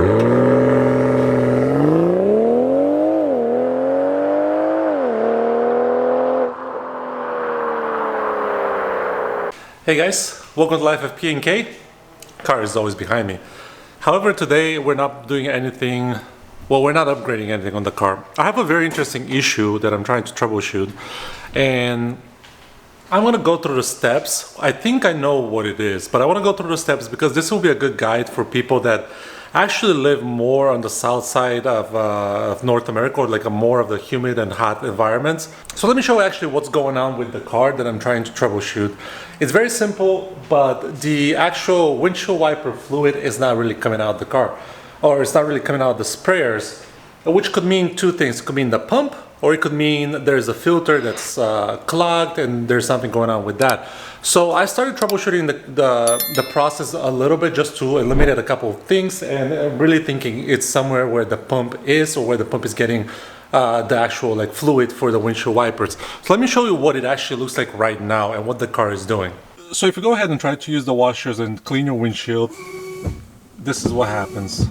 Hey guys, welcome to LIFEOFPK. Car is always behind me. However, today we're not doing anything, well, we're not upgrading anything on the car. I have a very interesting issue that I'm trying to troubleshoot, and I'm gonna go through the steps. I think I know what it is, but I wanna go through the steps because this will be a good guide for people that actually live more on the south side of North America, or like a more of the humid and hot environments. So let me show you actually what's going on with the car that I'm trying to troubleshoot. It's very simple, but the actual windshield wiper fluid is not really coming out of the car, or it's not really coming out of the sprayers, which could mean two things. It could mean the pump, or it could mean there's a filter that's clogged and there's something going on with that. So I started troubleshooting the process a little bit just to eliminate a couple of things, and really thinking it's somewhere where the pump is, or where the pump is getting the actual like fluid for the windshield wipers. So let me show you what it actually looks like right now and what the car is doing. So if you go ahead and try to use the washers and clean your windshield, this is what happens.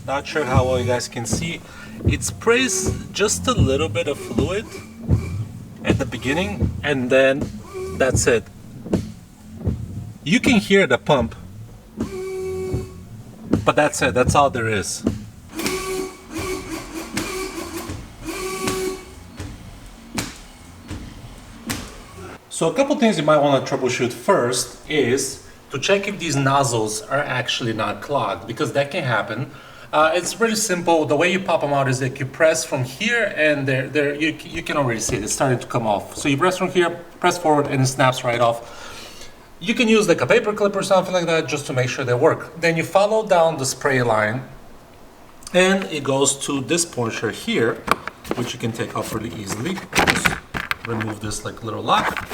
Not sure how well you guys can see. It sprays just a little bit of fluid at the beginning, and then that's it. You can hear the pump, but that's it. That's all there is. So a couple things you might want to troubleshoot first is to check if these nozzles are actually not clogged, because that can happen. It's really simple. The way you pop them out is that you press from here, and you can already see it. It's starting to come off. So you press from here, press forward, and it snaps right off. You can use like a paper clip or something like that just to make sure they work. Then you follow down the spray line, and it goes to this portion here, which you can take off really easily. Just remove this like little lock,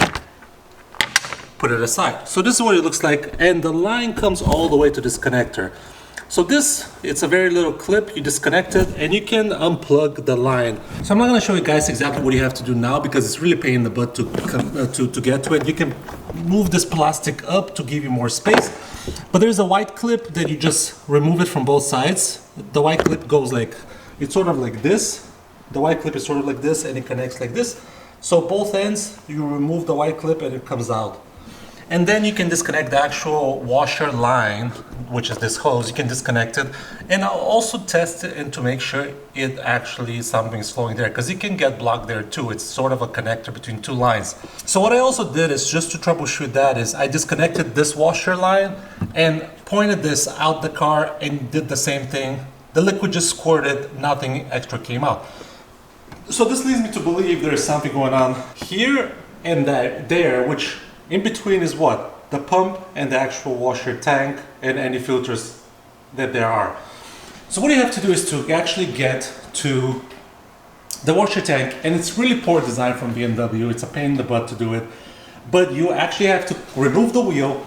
put it aside. So this is what it looks like, and the line comes all the way to this connector. So this, it's a very little clip. You disconnect it and you can unplug the line. So I'm not going to show you guys exactly what you have to do now, because it's really pain in the butt to get to it. You can move this plastic up to give you more space, but there's a white clip that you just remove it from both sides. The white clip goes like, it's sort of like this. The white clip is sort of like this, and it connects like this. So both ends, you remove the white clip and it comes out. And then you can disconnect the actual washer line, which is this hose. You can disconnect it, and I'll also test it and to make sure it actually something's flowing there, because it can get blocked there too. It's sort of a connector between two lines. So what I also did is, just to troubleshoot that, is I disconnected this washer line and pointed this out the car and did the same thing. The liquid just squirted, nothing extra came out. So this leads me to believe there's something going on here and there, which in between is what? The pump and the actual washer tank and any filters that there are. So what you have to do is to actually get to the washer tank, and it's really poor design from BMW. It's a pain in the butt to do it, but you actually have to remove the wheel.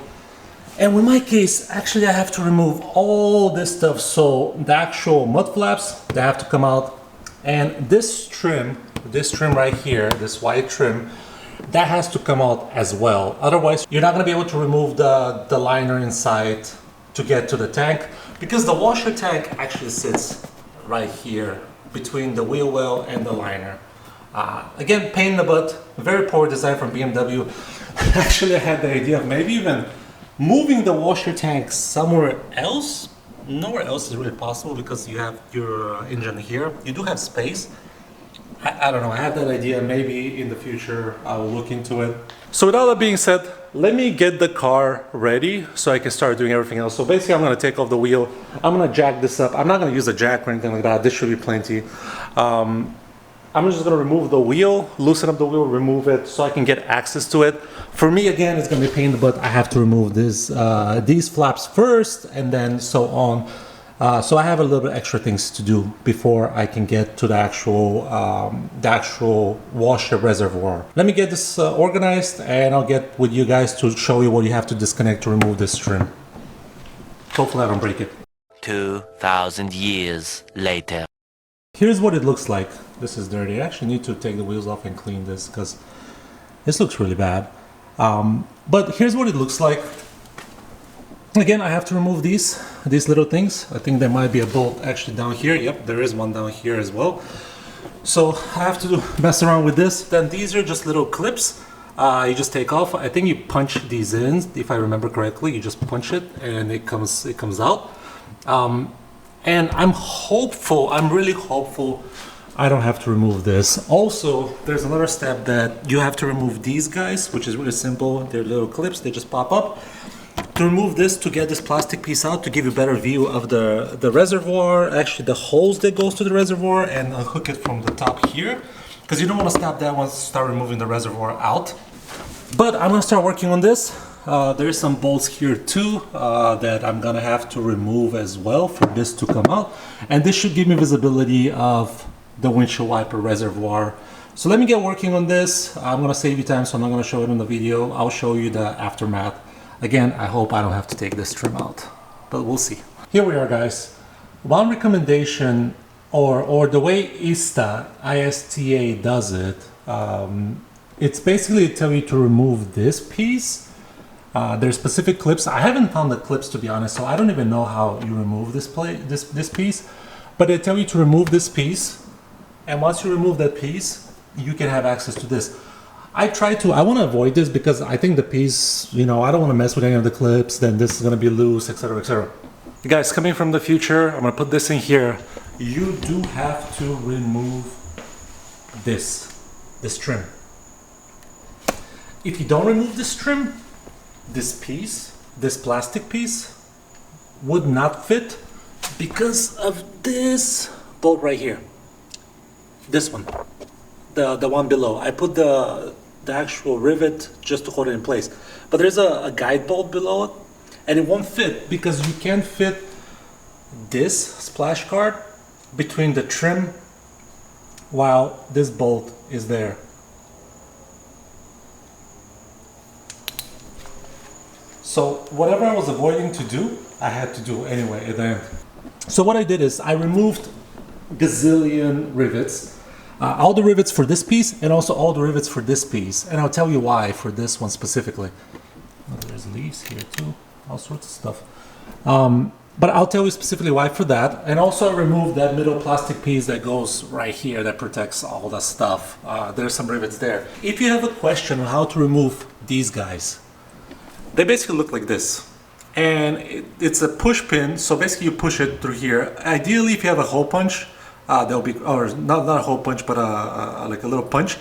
And in my case, actually I have to remove all this stuff. So the actual mud flaps, they have to come out, and this trim right here, this white trim, that has to come out as well. Otherwise, you're not going to be able to remove the liner inside to get to the tank, because the washer tank actually sits right here between the wheel well and the liner. Again, pain in the butt, very poor design from BMW. Actually, I had the idea of maybe even moving the washer tank somewhere else. Nowhere else is really possible, because you have your engine here. You do have space. I don't know, I had that idea. Maybe in the future I will look into it. So with all that being said, let me get the car ready so I can start doing everything else. So basically I'm going to take off the wheel. I'm going to jack this up. I'm not going to use a jack or anything like that. This should be plenty. I'm just going to remove the wheel, loosen up the wheel, remove it so I can get access to it. For me, again, it's going to be a pain in the butt. I have to remove this, these flaps first, and then so on. So I have a little bit extra things to do before I can get to the actual washer reservoir. Let me get this organized, and I'll get with you guys to show you what you have to disconnect to remove this trim. Hopefully I don't break it. 2,000 years later. Here's what it looks like. This is dirty. I actually need to take the wheels off and clean this, because this looks really bad. But here's what it looks like. Again, I have to remove these little things. I think there might be a bolt actually down here. Yep, there is one down here as well. So I have to mess around with this. Then these are just little clips. You just take off. I think you punch these in, if I remember correctly. You just punch it and it comes out. And I'm hopeful, I'm really hopeful I don't have to remove this. Also, there's another step that you have to remove these guys, which is really simple. They're little clips, they just pop up. To remove this, to get this plastic piece out, to give you a better view of the reservoir, actually the hose that goes to the reservoir, and unhook it from the top here, because you don't want to stop that once you start removing the reservoir out. But I'm gonna start working on this. There's some bolts here too that I'm gonna have to remove as well for this to come out, and this should give me visibility of the windshield wiper reservoir. So let me get working on this. I'm gonna save you time, so I'm not gonna show it in the video. I'll show you the aftermath. Again, I hope I don't have to take this trim out, but we'll see. Here we are, guys. One recommendation, or the way ISTA does it, it's basically tell you to remove this piece. There's specific clips. I haven't found the clips, to be honest, so I don't even know how you remove this piece. But they tell you to remove this piece, and once you remove that piece, you can have access to this. I want to avoid this because I think the piece, you know, I don't want to mess with any of the clips, then this is going to be loose, etc., etc. You guys, coming from the future, I'm going to put this in here. You do have to remove this trim. If you don't remove this trim, this piece, this plastic piece, would not fit because of this bolt right here. This one, the one below. I put the actual rivet just to hold it in place. But there's a guide bolt below it, and it won't fit because you can't fit this splash guard between the trim while this bolt is there. So whatever I was avoiding to do, I had to do anyway at the end. So what I did is I removed gazillion rivets. All the rivets for this piece and also all the rivets for this piece. And I'll tell you why for this one specifically. Oh, there's leaves here too, all sorts of stuff. But I'll tell you specifically why for that. And also I removed that middle plastic piece that goes right here that protects all the stuff. There's some rivets there. If you have a question on how to remove these guys, they basically look like this. And it's a push pin, so basically you push it through here. Ideally, if you have a hole punch, there'll be, or not a hole punch, but like a little punch.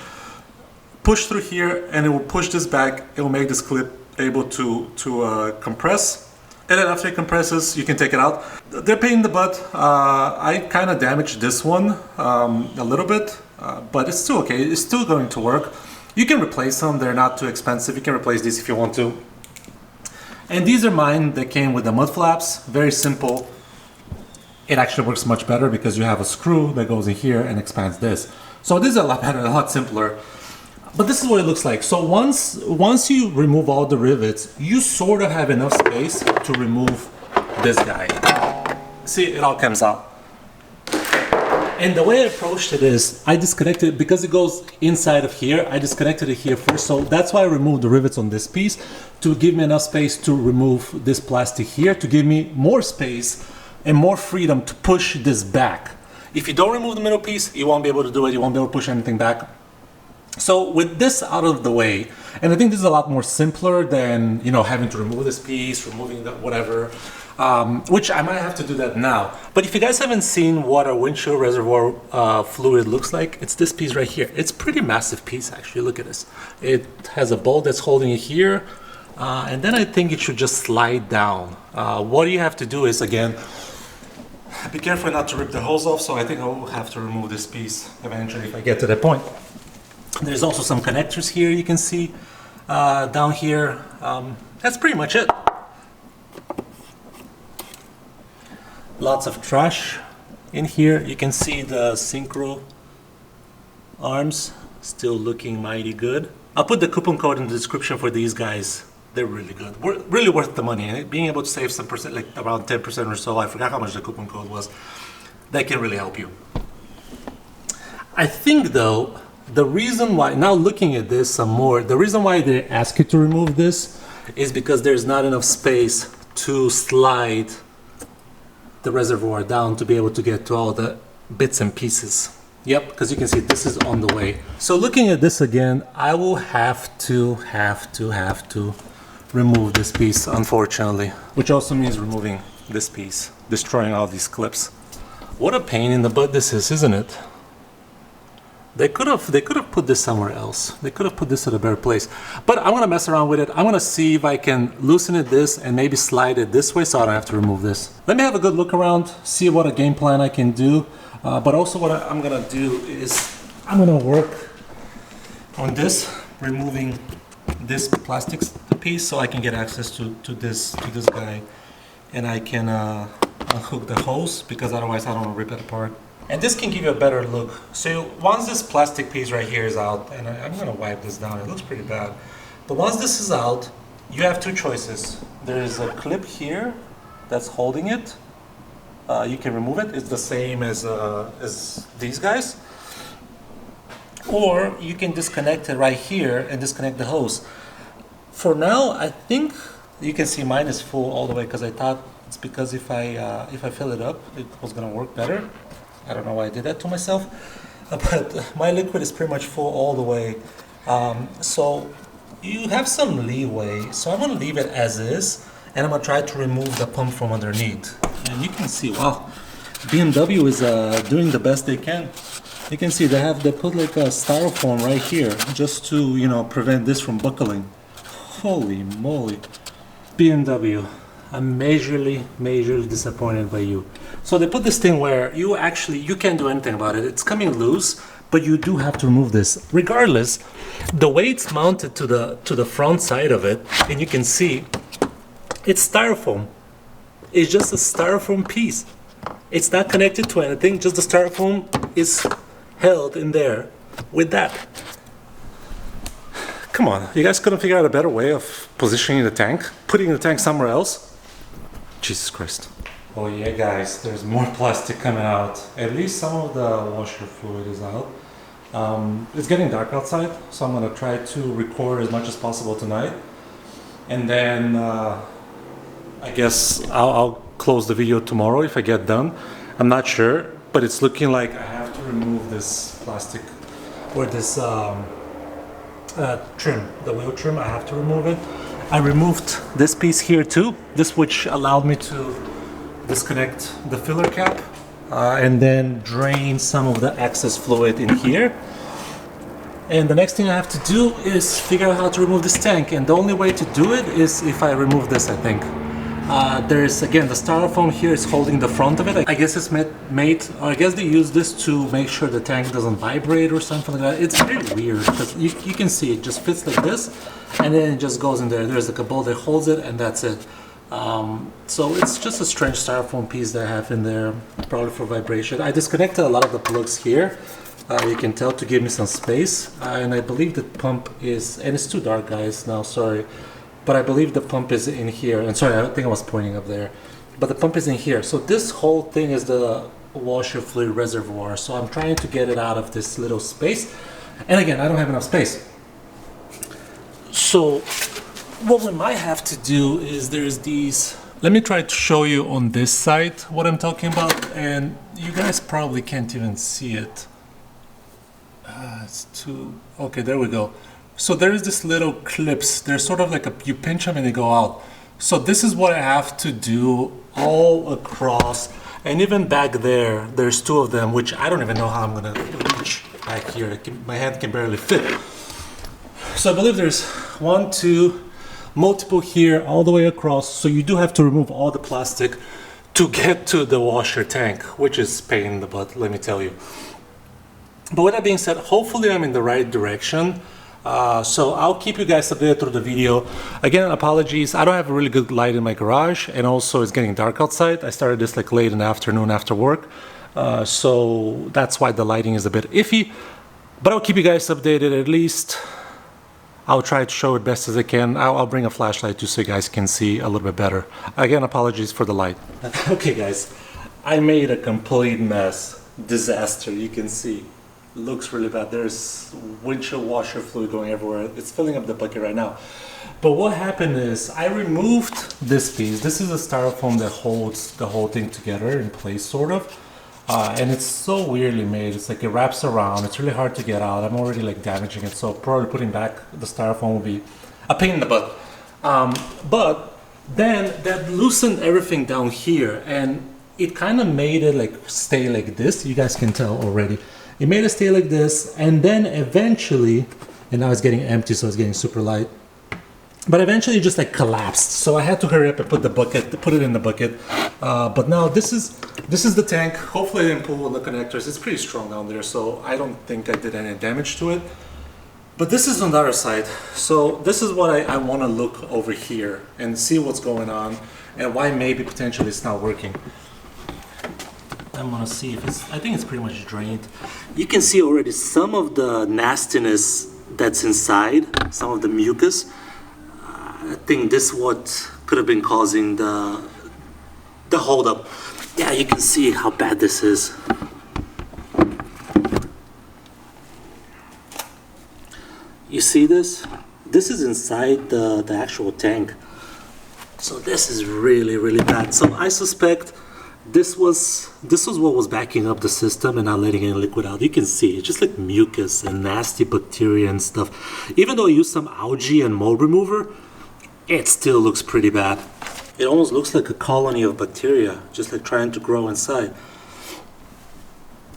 Push through here, and it will push this back. It will make this clip able to compress. And then after it compresses, you can take it out. They're pain in the butt. I kind of damaged this one a little bit, but it's still okay. It's still going to work. You can replace them. They're not too expensive. You can replace these if you want to. And these are mine that came with the mud flaps. Very simple. It actually works much better because you have a screw that goes in here and expands this. So this is a lot better, a lot simpler. But this is what it looks like. So once you remove all the rivets, you sort of have enough space to remove this guy. See, it all comes out. And the way I approached it is, I disconnected it because it goes inside of here. I disconnected it here first, so that's why I removed the rivets on this piece to give me enough space to remove this plastic here, to give me more space and more freedom to push this back. If you don't remove the middle piece, you won't be able to do it. You won't be able to push anything back. So with this out of the way, and I think this is a lot more simpler than, you know, having to remove this piece, removing the whatever. Which I might have to do that now. But if you guys haven't seen what a windshield reservoir fluid looks like, it's this piece right here. It's a pretty massive piece, actually. Look at this. It has a bolt that's holding it here, and then I think it should just slide down. What you have to do is, again, be careful not to rip the hose off, so I think I'll have to remove this piece eventually if I get to that point. There's also some connectors here you can see down here. That's pretty much it. Lots of trash in here. You can see the Syncro arms still looking mighty good. I'll put the coupon code in the description for these guys. They're really good. Really worth the money. Being able to save some percent, like around 10% or so, I forgot how much the coupon code was. That can really help you. I think though, the reason why, now looking at this some more, the reason why they ask you to remove this is because there's not enough space to slide the reservoir down to be able to get to all the bits and pieces. Yep, because you can see this is on the way. So looking at this again, I will have to remove this piece, unfortunately, which also means removing this piece, destroying all these clips. What a pain in the butt this is, isn't it? They could have put this somewhere else. They could have put this at a better place. But I'm gonna mess around with it. I'm gonna see if I can loosen it this and maybe slide it this way so I don't have to remove this. Let me have a good look around, see what a game plan I can do. But also what I'm gonna do is I'm gonna work on this, removing this plastic piece so I can get access to this guy, and I can unhook the hose, because otherwise I don't want to rip it apart. And this can give you a better look. So once this plastic piece right here is out, and I'm going to wipe this down, it looks pretty bad. But once this is out, you have two choices. There is a clip here that's holding it. You can remove it. It's the same as these guys. Or you can disconnect it right here and disconnect the hose. For now, I think you can see mine is full all the way, because I thought it's because if I fill it up, it was going to work better. I don't know why I did that to myself, but my liquid is pretty much full all the way. So you have some leeway. So I'm going to leave it as is, and I'm going to try to remove the pump from underneath. And you can see, wow, BMW is doing the best they can. You can see they put like a styrofoam right here just to, you know, prevent this from buckling. Holy moly. BMW, I'm majorly disappointed by you. So they put this thing where you can't do anything about it. It's coming loose, but you do have to remove this. Regardless, the way it's mounted to the front side of it, and you can see it's styrofoam. It's just a styrofoam piece. It's not connected to anything, just the styrofoam is held in there with that. Come on, you guys couldn't figure out a better way of positioning the tank? Putting the tank somewhere else? Jesus Christ. Oh yeah guys, there's more plastic coming out. At least some of the washer fluid is out. It's getting dark outside, so I'm gonna try to record as much as possible tonight. And then I guess I'll close the video tomorrow if I get done. I'm not sure, but it's looking like I have to remove this plastic, or this trim, the wheel trim. I have to remove it. I removed this piece here too, this which allowed me to disconnect the filler cap and then drain some of the excess fluid in here. And the next thing I have to do is figure out how to remove this tank, and the only way to do it is if I remove this, I think. There's again the styrofoam here is holding the front of it. I guess it's made, or I guess they use this to make sure the tank doesn't vibrate or something like that. It's very weird because you can see it just fits like this, and then it just goes in there. There's like a bolt that holds it, and that's it. So it's just a strange styrofoam piece that I have in there, probably for vibration. I disconnected a lot of the plugs here. You can tell, to give me some space, and I believe the pump is, and it's too dark guys now, sorry, but I believe the pump is in here, and sorry, I think I was pointing up there, but the pump is in here. So this whole thing is the washer fluid reservoir, so I'm trying to get it out of this little space, and again, I don't have enough space. So what we might have to do is there's these, let me try to show you on this side what I'm talking about, and you guys probably can't even see it. It's too, okay, there we go. So there is this little clips, they're sort of like you pinch them and they go out. So this is what I have to do all across, and even back there, there's two of them, which I don't even know how I'm gonna reach back here. My hand can barely fit. So I believe there's one, two, multiple here, all the way across. So you do have to remove all the plastic to get to the washer tank, which is pain in the butt, let me tell you. But with that being said, hopefully I'm in the right direction. So I'll keep you guys updated through the video. Again, apologies, I don't have a really good light in my garage, and also it's getting dark outside. I started this like late in the afternoon after work. So that's why the lighting is a bit iffy. But I'll keep you guys updated at least. I'll try to show it best as I can. I'll bring a flashlight too so you guys can see a little bit better. Again, apologies for the light. Okay guys, I made a complete mess. Disaster, you can see. looks really bad. There's windshield washer fluid going everywhere. It's filling up the bucket right now. But what happened is I removed this piece. This is a styrofoam that holds the whole thing together in place, sort of. And it's so weirdly made. It's like it wraps around. It's really hard to get out. I'm already like damaging it. So probably putting back the styrofoam will be a pain in the butt. But then that loosened everything down here, and it kind of made it like stay like this. You guys can tell already. It made it stay like this, and then eventually, and now it's getting empty, so it's getting super light. But eventually it just like collapsed. So I had to hurry up and put it in the bucket. But now this is the tank. Hopefully I didn't pull the connectors. It's pretty strong down there, so I don't think I did any damage to it. But this is on the other side. So this is what I want to look over here and see what's going on and why maybe potentially it's not working. I'm gonna see if I think it's pretty much drained. You can see already some of the nastiness that's inside, some of the mucus. I think this what could have been causing the holdup. Yeah, you can see how bad this is. You see this? This is inside the actual tank. So this is really, really bad. So I suspect this was what was backing up the system and not letting any liquid out. You can see it's just like mucus and nasty bacteria and stuff. Even though I used some algae and mold remover, it still looks pretty bad. It almost looks like a colony of bacteria, just like trying to grow inside.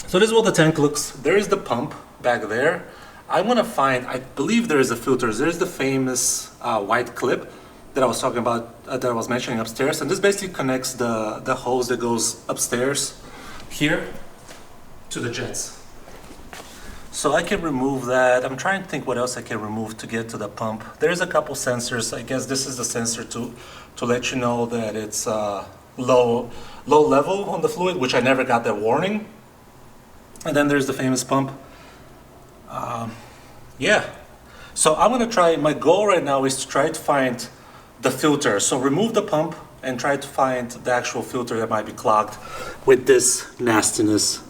So this is what the tank looks. There is the pump back there. I'm gonna find, I believe there is a filter. There's the famous white clip that I was talking about, that I was mentioning upstairs. And this basically connects the hose that goes upstairs here to the jets. So I can remove that. I'm trying to think what else I can remove to get to the pump. There's a couple sensors. I guess this is the sensor to let you know that it's low level on the fluid, which I never got that warning. And then there's the famous pump. Yeah. So I'm gonna try, my goal right now is to try to find the filter. So remove the pump and try to find the actual filter that might be clogged with this nastiness.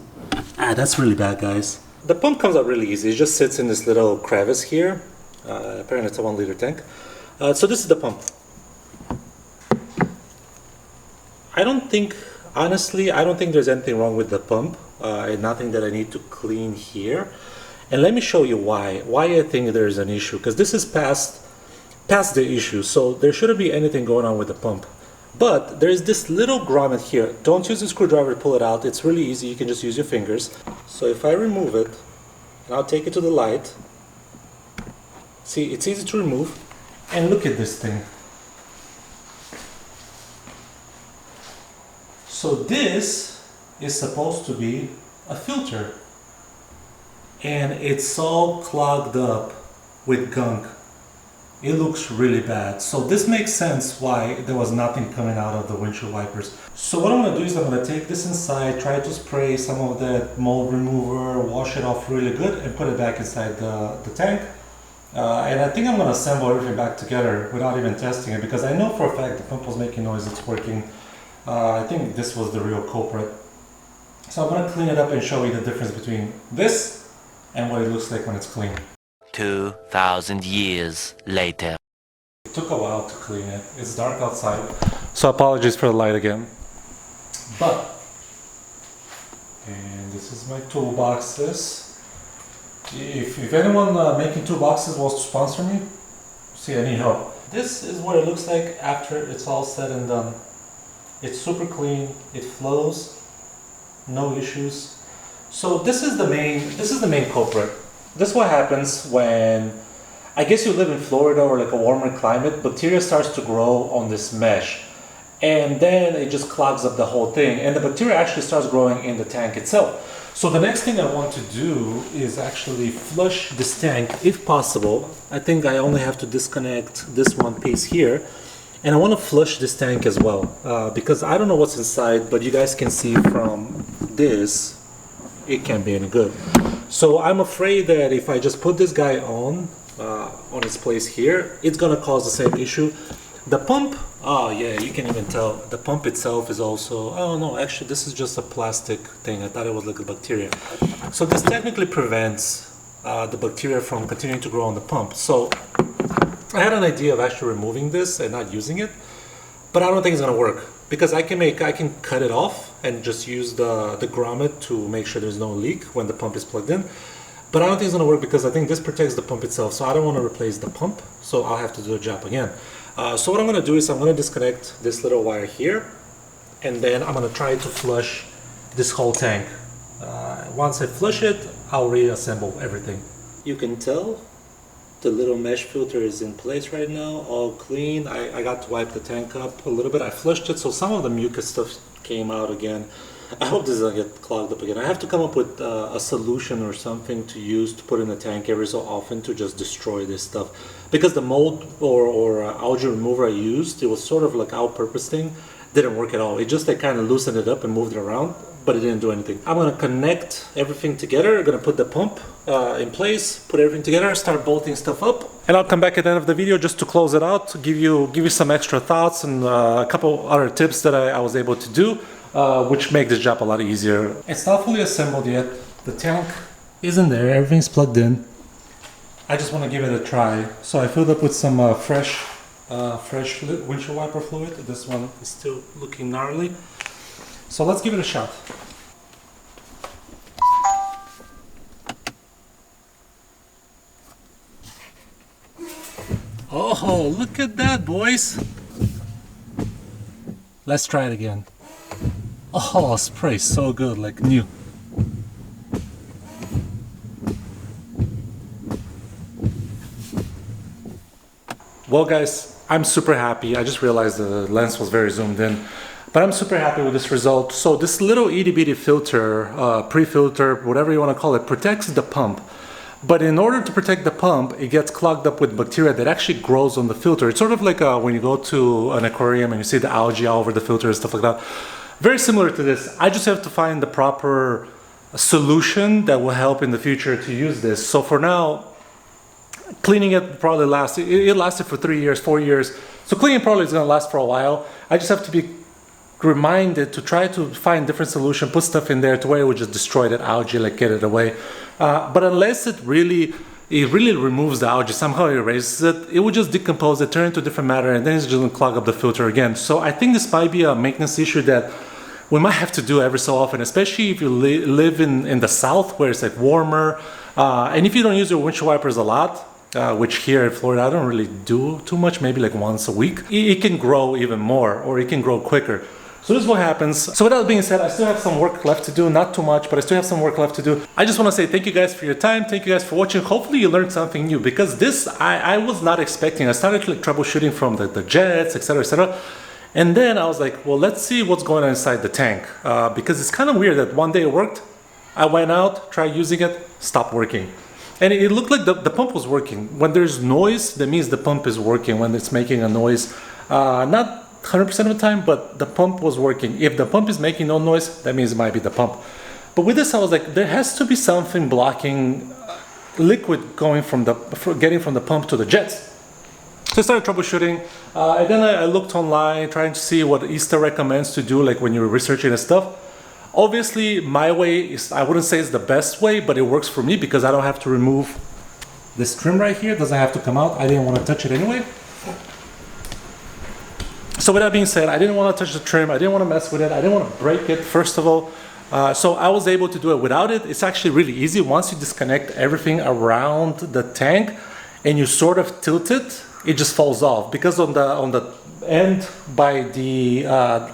That's really bad, guys. The pump comes out really easy. It just sits in this little crevice here. Apparently it's a 1 liter tank. So this is the pump. Honestly, I don't think there's anything wrong with the pump. Nothing that I need to clean here. And let me show you why I think there's an issue. Because this is past the issue. So there shouldn't be anything going on with the pump. But there's this little grommet here. Don't use a screwdriver to pull it out. It's really easy. You can just use your fingers. So if I remove it, and I'll take it to the light. See, it's easy to remove. And look at this thing. So this is supposed to be a filter. And it's all clogged up with gunk. It looks really bad. So this makes sense why there was nothing coming out of the windshield wipers. So what I'm gonna do is I'm gonna take this inside, try to spray some of that mold remover, wash it off really good, and put it back inside the tank. And I think I'm gonna assemble everything back together without even testing it, because I know for a fact the pump was making noise, it's working. I think this was the real culprit. So I'm gonna clean it up and show you the difference between this and what it looks like when it's clean. 2,000 years later. It took a while to clean it. It's dark outside, so apologies for the light again. And this is my toolboxes. If anyone making toolboxes wants to sponsor me, see, I need help. This is what it looks like after it's all said and done. It's super clean. It flows. No issues. So this is the main culprit. This is what happens when, I guess you live in Florida or like a warmer climate, bacteria starts to grow on this mesh. And then it just clogs up the whole thing. And the bacteria actually starts growing in the tank itself. So the next thing I want to do is actually flush this tank, if possible. I think I only have to disconnect this one piece here. And I want to flush this tank as well, because I don't know what's inside, but you guys can see from this, it can't be any good. So I'm afraid that if I just put this guy on its place here, it's gonna cause the same issue. The pump Oh yeah, you can even tell the pump itself is also, oh no, actually this is just a plastic thing. I thought it was like a bacteria. So this technically prevents the bacteria from continuing to grow on the pump. So I had an idea of actually removing this and not using it, but I don't think it's gonna work because I can cut it off and just use the grommet to make sure there's no leak when the pump is plugged in. But I don't think it's gonna work because I think this protects the pump itself. So I don't want to replace the pump. So I'll have to do the job again. So what I'm gonna do is I'm gonna disconnect this little wire here, and then I'm gonna try to flush this whole tank. Once I flush it, I'll reassemble everything. You can tell the little mesh filter is in place right now, all clean. I got to wipe the tank up a little bit. I flushed it, so some of the mucus stuff came out again. I hope this doesn't get clogged up again. I have to come up with a solution or something to use to put in the tank every so often to just destroy this stuff. Because the mold or algae remover I used, it was sort of like all-purpose thing, didn't work at all. It just kind of loosened it up and moved it around, but it didn't do anything. I'm gonna connect everything together. I'm gonna put the pump in place, put everything together, start bolting stuff up. And I'll come back at the end of the video just to close it out, give you some extra thoughts and a couple other tips that I was able to do. Which make this job a lot easier. It's not fully assembled yet. The tank isn't there. Everything's plugged in. I just want to give it a try. So I filled up with some fresh windshield wiper fluid. This one is still looking gnarly. So let's give it a shot. Oh, look at that, boys. Let's try it again. Oh, spray so good, like new. Well guys, I'm super happy. I just realized the lens was very zoomed in, but I'm super happy with this result. So this little itty bitty filter, pre-filter, whatever you want to call it, protects the pump. But in order to protect the pump, it gets clogged up with bacteria that actually grows on the filter. It's sort of like when you go to an aquarium and you see the algae all over the filter and stuff like that. Very similar to this. I just have to find the proper solution that will help in the future to use this. So for now, cleaning it probably lasts, it lasted for 3 years, 4 years. So cleaning probably is gonna last for a while. I just have to be reminded to try to find different solution, put stuff in there to where it would just destroy that algae, like get it away. But unless it really removes the algae, somehow erases it, it would just decompose it, turn into different matter, and then it's just gonna clog up the filter again. So I think this might be a maintenance issue that we might have to do every so often, especially if you live in the south where it's like warmer. And if you don't use your windshield wipers a lot, which here in Florida I don't really do too much, maybe like once a week, it can grow even more, or it can grow quicker. So this is what happens. So with that being said, I still have some work left to do, not too much, but I still have some work left to do. I just want to say thank you guys for your time. Thank you guys for watching. Hopefully you learned something new, because this, I was not expecting. I started like troubleshooting from the jets, etc., etc. And then I was like, well, let's see what's going on inside the tank. Because it's kind of weird that one day it worked. I went out, tried using it, stopped working. And it looked like the pump was working. When there's noise, that means the pump is working. When it's making a noise, not 100% of the time, but the pump was working. If the pump is making no noise, that means it might be the pump. But with this, I was like, there has to be something blocking liquid going getting from the pump to the jets. So I started troubleshooting, and then I looked online, trying to see what ISTA recommends to do, like when you're researching this stuff. Obviously, my way is, I wouldn't say it's the best way, but it works for me because I don't have to remove this trim right here. It doesn't have to come out. I didn't want to touch it anyway. So with that being said, I didn't want to touch the trim. I didn't want to mess with it. I didn't want to break it, first of all. So I was able to do it without it. It's actually really easy. Once you disconnect everything around the tank and you sort of tilt it, it just falls off. Because on the end by the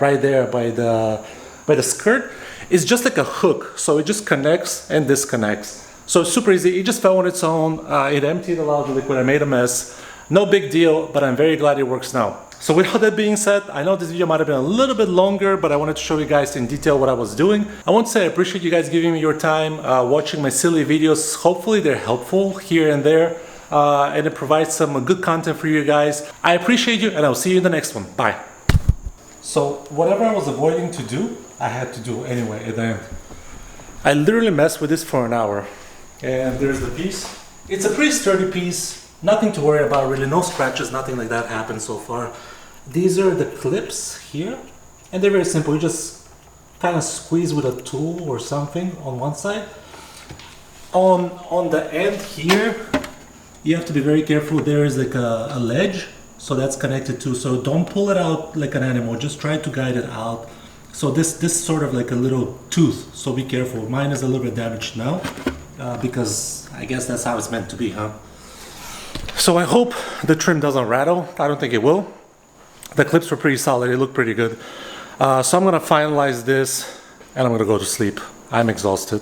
right there by the skirt, it's just like a hook. So it just connects and disconnects. So it's super easy. It just fell on its own. It emptied a lot of the liquid. I made a mess. No big deal, but I'm very glad it works now. So with all that being said, I know this video might have been a little bit longer, but I wanted to show you guys in detail what I was doing. I want to say I appreciate you guys giving me your time, watching my silly videos. Hopefully they're helpful here and there, and it provides some good content for you guys. I appreciate you, and I'll see you in the next one. Bye. So whatever I was avoiding to do, I had to do anyway at the end. I literally messed with this for an hour. And there's the piece. It's a pretty sturdy piece. Nothing to worry about really, no scratches, nothing like that happened so far. these are the clips here, and they're very simple. You just kind of squeeze with a tool or something on one side. On the end here, you have to be very careful. There is like a ledge, so that's connected to. So don't pull it out like an animal. Just try to guide it out. So this sort of like a little tooth. So be careful. Mine is a little bit damaged now because I guess that's how it's meant to be, huh? So I hope the trim doesn't rattle. I don't think it will. The clips were pretty solid. They look pretty good. So I'm gonna finalize this and I'm gonna go to sleep. I'm exhausted.